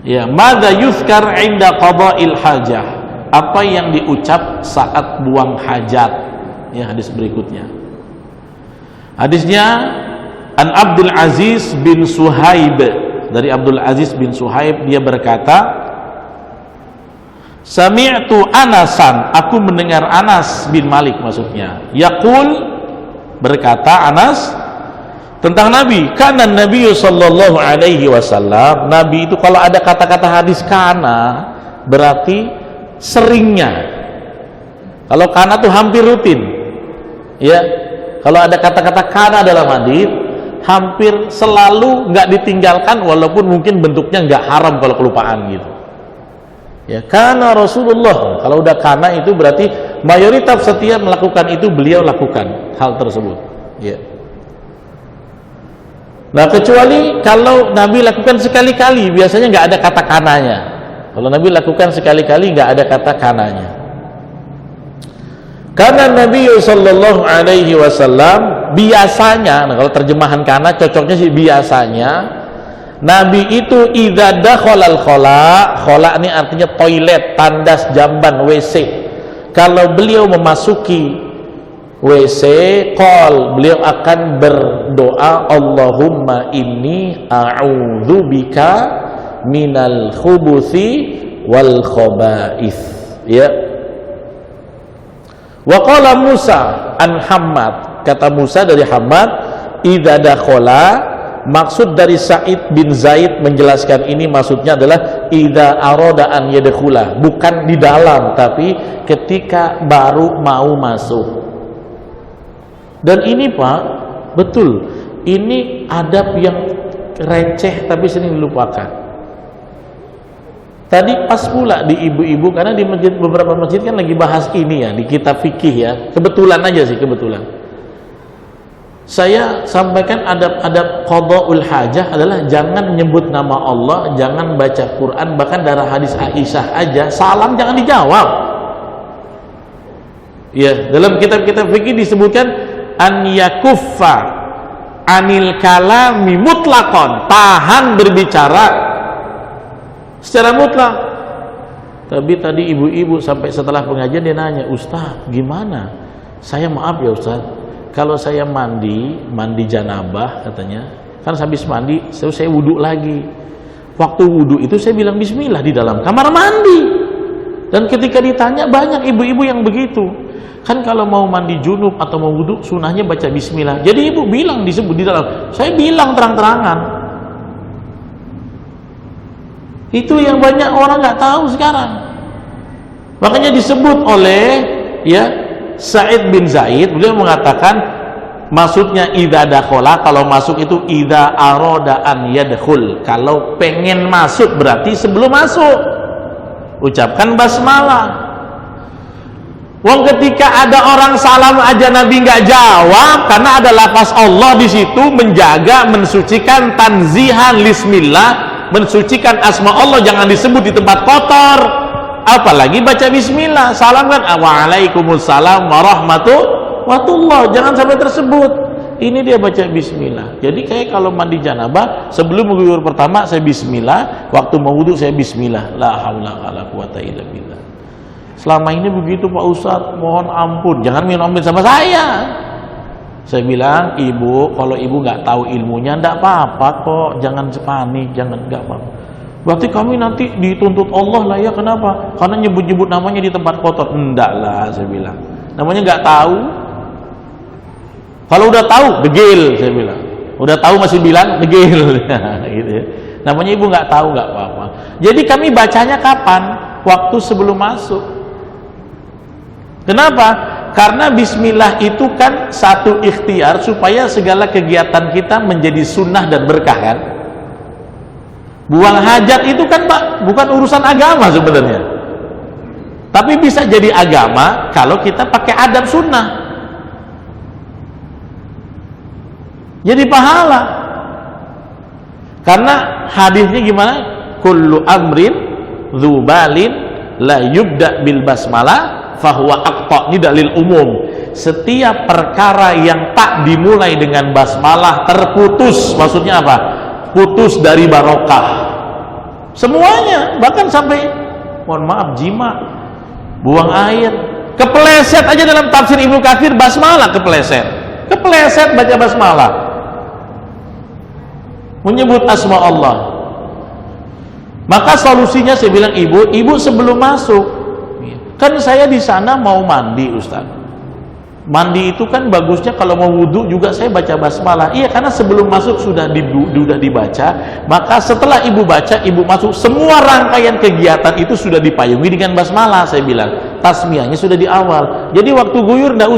Ya, madza yuzkar 'inda qada'il hajah. Apa yang diucap saat buang hajat. Ya, hadis berikutnya. Hadisnya An Abdul Aziz bin Suhaib, dari Abdul Aziz bin Suhaib, dia berkata, sami'tu Anasan, aku mendengar Anas bin Malik maksudnya, yaqul, berkata Anas tentang Nabi, kana Nabi sallallahu alaihi wasallam, Nabi itu kalau ada kata-kata hadis kana berarti seringnya. Kalau kana tuh hampir rutin. Ya. Kalau ada kata-kata kana dalam hadis, hampir selalu nggak ditinggalkan, walaupun mungkin bentuknya nggak haram kalau kelupaan gitu. Ya, kana Rasulullah. Kalau udah kana itu berarti mayoritas setiap melakukan itu beliau lakukan hal tersebut. Ya. Nah, kecuali kalau Nabi lakukan sekali-kali, biasanya nggak ada kata kananya. Kalau Nabi lakukan sekali-kali nggak ada kata kananya. Karena Nabi sallallahu alaihi wasallam biasanya, nah kalau terjemahan kana cocoknya sih biasanya, Nabi itu idza dakhalal khala, khala ini artinya toilet, tandas, jamban, WC. Kalau beliau memasuki WC, beliau akan berdoa, Allahumma inni a'udzubika minal khubuthi wal khaba'ith. Ya. Wa qala Musa an Hammad, kata Musa dari Hammad, idza dakhala, maksud dari Sa'id bin Zaid menjelaskan ini maksudnya adalah idza arada an yadkhula, bukan di dalam tapi ketika baru mau masuk. Dan ini Pak, betul, ini adab yang receh tapi sering dilupakan. Tadi pas pula di ibu-ibu, karena di masjid, beberapa masjid kan lagi bahas ini ya, di kitab fikih ya, kebetulan aja sih, kebetulan saya sampaikan adab-adab qada'ul hajah adalah jangan nyebut nama Allah, jangan baca Quran, bahkan dari hadis Aisyah aja salam jangan dijawab. Ya, dalam kitab-kitab fikih disebutkan an yakuffa anil kalami mutlaqan, tahan berbicara secara mutlak. Tapi tadi ibu-ibu sampai setelah pengajian dia nanya, Ustaz gimana? Saya maaf ya Ustaz, kalau saya mandi janabah katanya, kan habis mandi saya wudhu lagi. Waktu wudhu itu saya bilang bismillah di dalam kamar mandi. Dan ketika ditanya banyak ibu-ibu yang begitu. Kan kalau mau mandi junub atau mau wudhu sunahnya baca bismillah. Jadi ibu bilang disebut di dalam. Saya bilang terang-terangan. Itu yang banyak orang nggak tahu sekarang. Makanya disebut oleh ya Sa'id bin Zaid, beliau mengatakan maksudnya idza dakhala, kalau masuk itu idza arada an yadkhul, kalau pengen masuk berarti sebelum masuk ucapkan basmalah. Wong ketika ada orang salam aja Nabi nggak jawab karena ada lafaz Allah di situ, menjaga, mensucikan, tanzihan lismillah, mensucikan asma Allah, jangan disebut di tempat kotor, apalagi baca bismillah. Salam kan waalaikumsalam warahmatullah, jangan sampai tersebut. Ini dia baca bismillah. Jadi kayak kalau mandi janabah, sebelum mengguyur pertama saya bismillah, waktu mau wudu saya bismillah. La haula wala quwata illa billah. Selama ini begitu Pak Ustadz, mohon ampun, jangan minum sama saya. Saya bilang, ibu, kalau ibu nggak tahu ilmunya, nggak apa-apa kok, jangan panik, jangan, nggak apa-apa. Berarti kami nanti dituntut Allah lah ya, kenapa? Karena nyebut-nyebut namanya di tempat kotor. Enggak lah, saya bilang. Namanya nggak tahu. Kalau udah tahu, degil, saya bilang. Udah tahu masih bilang, degil. Gitu ya. Namanya ibu nggak tahu, nggak apa-apa. Jadi kami bacanya kapan? Waktu sebelum masuk. Kenapa? Karena bismillah itu kan satu ikhtiar supaya segala kegiatan kita menjadi sunnah dan berkah kan. Buang hajat itu kan Pak bukan urusan agama sebenarnya, tapi bisa jadi agama kalau kita pakai adab sunnah, jadi pahala. Karena hadisnya gimana? Kullu amrin dzubalin la yubda bil basmalah fahuwa aqta, ini dalil umum. Setiap perkara yang tak dimulai dengan basmalah terputus. Maksudnya apa? Putus dari barokah. semuanya, bahkan sampai mohon maaf jima, buang air, kepleset aja dalam tafsir Ibnu Katsir basmalah, kepleset baca basmalah, menyebut asma Allah. Maka solusinya saya bilang, ibu sebelum masuk, kan saya di sana mau mandi Ustaz. Mandi itu kan bagusnya kalau mau wudhu juga saya baca basmalah. Iya, karena sebelum masuk sudah dibaca. Maka setelah ibu baca, ibu masuk, semua rangkaian kegiatan itu sudah dipayungi dengan basmalah. Saya bilang tasmiyahnya sudah di awal. Jadi waktu guyur nggak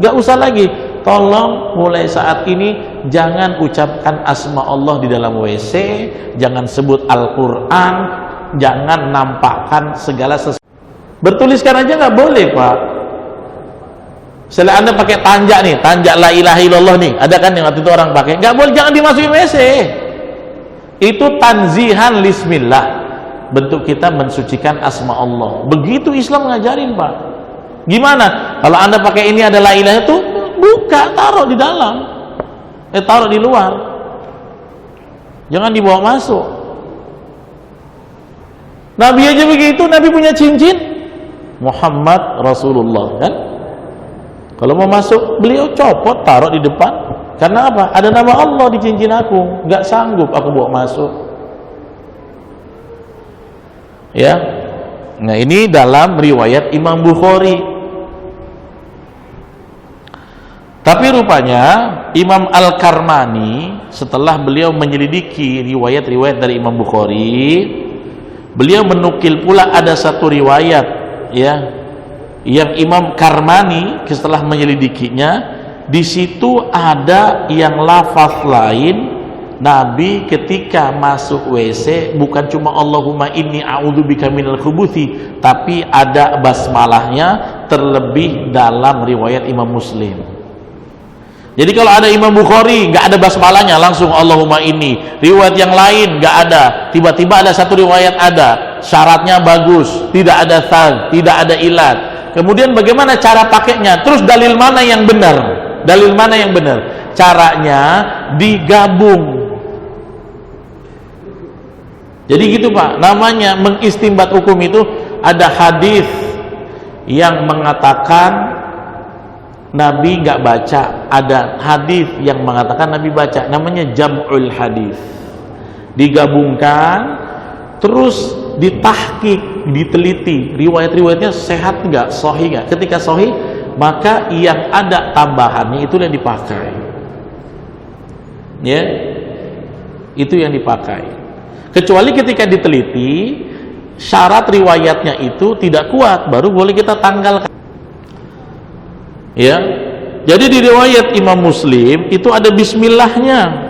usah lagi. Tolong mulai saat ini jangan ucapkan asma Allah di dalam WC, jangan sebut Al-Quran, jangan nampakkan segala sesuatu. Bertuliskan aja nggak boleh, Pak. Setelah Anda pakai tanjak nih, tanjak la ilaha illallah nih, ada kan yang waktu itu orang pakai, nggak boleh, jangan dimasukin WC. Itu tanzihan lismillah, bentuk kita mensucikan asma Allah. Begitu Islam ngajarin, Pak. Gimana? Kalau Anda pakai ini ada la ilaha itu, buka, taruh di dalam, taruh di luar, jangan dibawa masuk. Nabi aja begitu, Nabi punya cincin Muhammad Rasulullah kan. Kalau mau masuk, beliau copot, taruh di depan. Karena apa? Ada nama Allah di cincin aku. Nggak sanggup aku bawa masuk. Ya. Nah, ini dalam riwayat Imam Bukhari. Tapi rupanya Imam Al-Karmani setelah beliau menyelidiki riwayat-riwayat dari Imam Bukhari, beliau menukil pula ada satu riwayat, ya, yang Imam Karmani setelah menyelidikinya, di situ ada yang lafaz lain, Nabi ketika masuk WC bukan cuma Allahumma inni a'udzubika minal khubuthi, tapi ada basmalahnya terlebih dalam riwayat Imam Muslim. Jadi kalau ada Imam Bukhari nggak ada basmalahnya, langsung Allahumma inni. Riwayat yang lain nggak ada, tiba-tiba ada satu riwayat ada, syaratnya bagus, tidak ada thal, tidak ada ilat. Kemudian bagaimana cara pakainya? Terus dalil mana yang benar? Dalil mana yang benar? Caranya digabung. Jadi gitu, Pak. Namanya mengistimbat hukum itu, ada hadis yang mengatakan Nabi nggak baca, ada hadis yang mengatakan Nabi baca. Namanya jam'ul hadis. Digabungkan, terus ditahqiq, diteliti riwayat-riwayatnya sehat nggak, sahih nggak. Ketika sahih, maka yang ada tambahannya itu yang dipakai, ya, itu yang dipakai. Kecuali ketika diteliti syarat riwayatnya itu tidak kuat, baru boleh kita tanggalkan, ya. Jadi di riwayat Imam Muslim itu ada bismillahnya.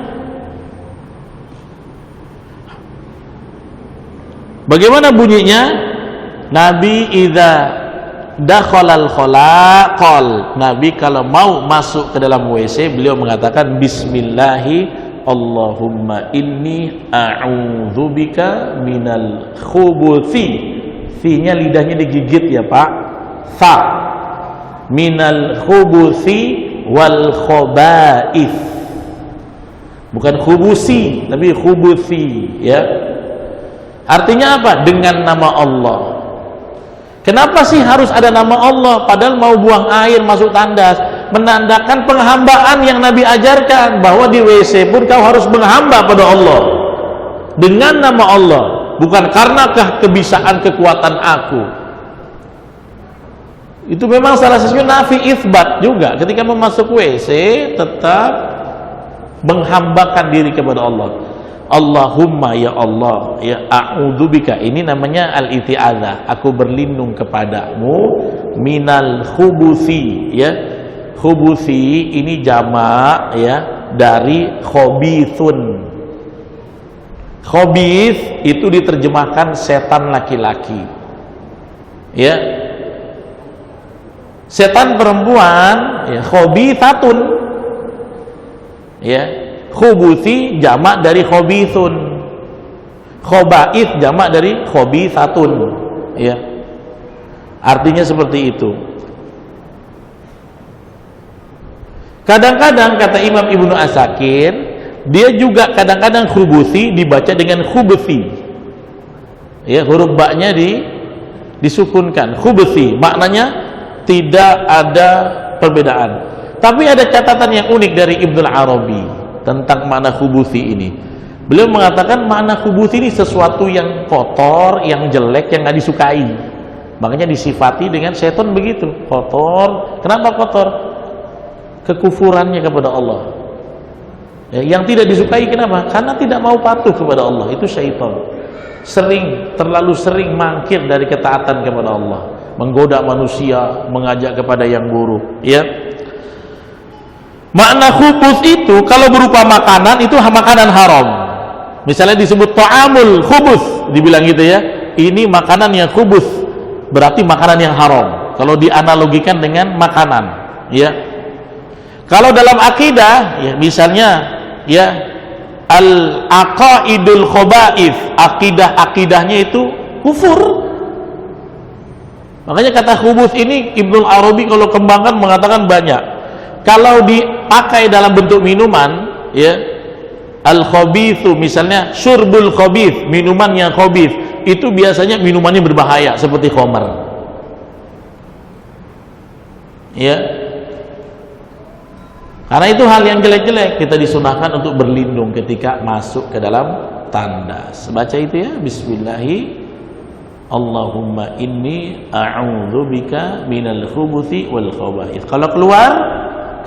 Bagaimana bunyinya? Nabi idza dakhalal khala qol. Nabi kalau mau masuk ke dalam WC, beliau mengatakan bismillahi Allahumma inni a'udzubika minal khubuthi. Fi-nya lidahnya digigit ya, Pak. Fa. Minal khubuthi wal khaba'ith. Bukan khubusi, tapi khubuthi, ya. Artinya apa? Dengan nama Allah. Kenapa sih harus ada nama Allah? Padahal mau buang air, masuk tandas, menandakan penghambaan yang Nabi ajarkan, bahwa di WC pun kau harus menghamba pada Allah dengan nama Allah, bukan karena kebisaan kekuatan aku. Itu memang salah satunya nafi itsbat juga. Ketika mau masuk WC tetap menghambakan diri kepada Allah. Allahumma ya Allah, ya a'udzubika, ini namanya al-i'tiadzah, aku berlindung kepadamu minal khubuthi, ya. Khubuthi ini jamak, ya, dari khabithun. Khabith itu diterjemahkan setan laki-laki, ya. Setan perempuan, ya, khabithatun, ya. Khubuthi jamak dari khabithun, khaba'ith jamak dari khabithatun, ya. Artinya seperti itu. Kadang-kadang kata Imam Ibnu Asakir, dia juga kadang-kadang khubuthi dibaca dengan khubuthi. Ya, huruf ba-nya disukunkan. Khubuthi maknanya tidak ada perbedaan. Tapi ada catatan yang unik dari Ibnul Arabi tentang makna khubuthi ini. Beliau mengatakan makna khubuthi ini sesuatu yang kotor, yang jelek, yang nggak disukai. Makanya disifati dengan setan begitu, kotor. Kenapa kotor? Kekufurannya kepada Allah. Ya, yang tidak disukai kenapa? Karena tidak mau patuh kepada Allah. Itu syaitan. Terlalu sering mangkir dari ketaatan kepada Allah, menggoda manusia, mengajak kepada yang buruk. Ya. Makna khubuth itu kalau berupa makanan, itu makanan haram. Misalnya disebut ta'amul khubuth, dibilang gitu ya. Ini makanan yang khubuth, berarti makanan yang haram. Kalau dianalogikan dengan makanan, ya. Kalau dalam akidah, ya misalnya, ya al-aqaidul khaba'ith, akidah-akidahnya itu kufur. Makanya kata khubuth ini Ibnul Arabi kalau kembangkan mengatakan banyak. Kalau dipakai dalam bentuk minuman, ya, al-khabithu misalnya syurbul khabith, minuman yang khabith, itu biasanya minumannya berbahaya seperti khamar. Ya. Karena itu hal yang jelek-jelek, kita disunahkan untuk berlindung ketika masuk ke dalam tandas. Baca itu ya, bismillahi Allahumma inni a'udzubika minal khubuthi wal khaba'ith. Kalau keluar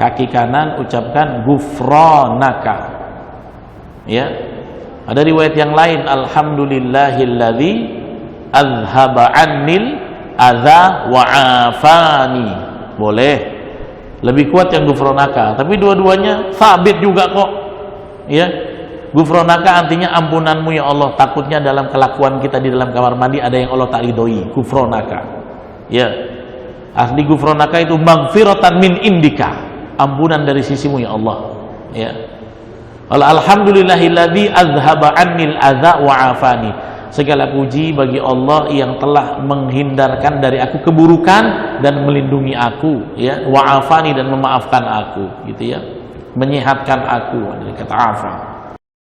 kaki kanan ucapkan gufranaka. Ya. Ada riwayat yang lain, alhamdulillahilladzi azhaba 'annil adza wa 'afani. Boleh. Lebih kuat yang gufronaka, tapi dua-duanya sabit juga kok. Ya, gufronaka artinya ampunanmu ya Allah. Takutnya dalam kelakuan kita di dalam kamar mandi ada yang Allah tak ridhoi. Gufronaka. Ya, asli gufronaka itu maghfiratan min indika, ampunan dari sisimu ya Allah. Ya, alhamdulillahilladzi azhaba 'annil adza wa 'afani. Segala puji bagi Allah yang telah menghindarkan dari aku keburukan dan melindungi aku, ya, wa'afani dan memaafkan aku, gitu ya, menyehatkan aku, dari kata afa.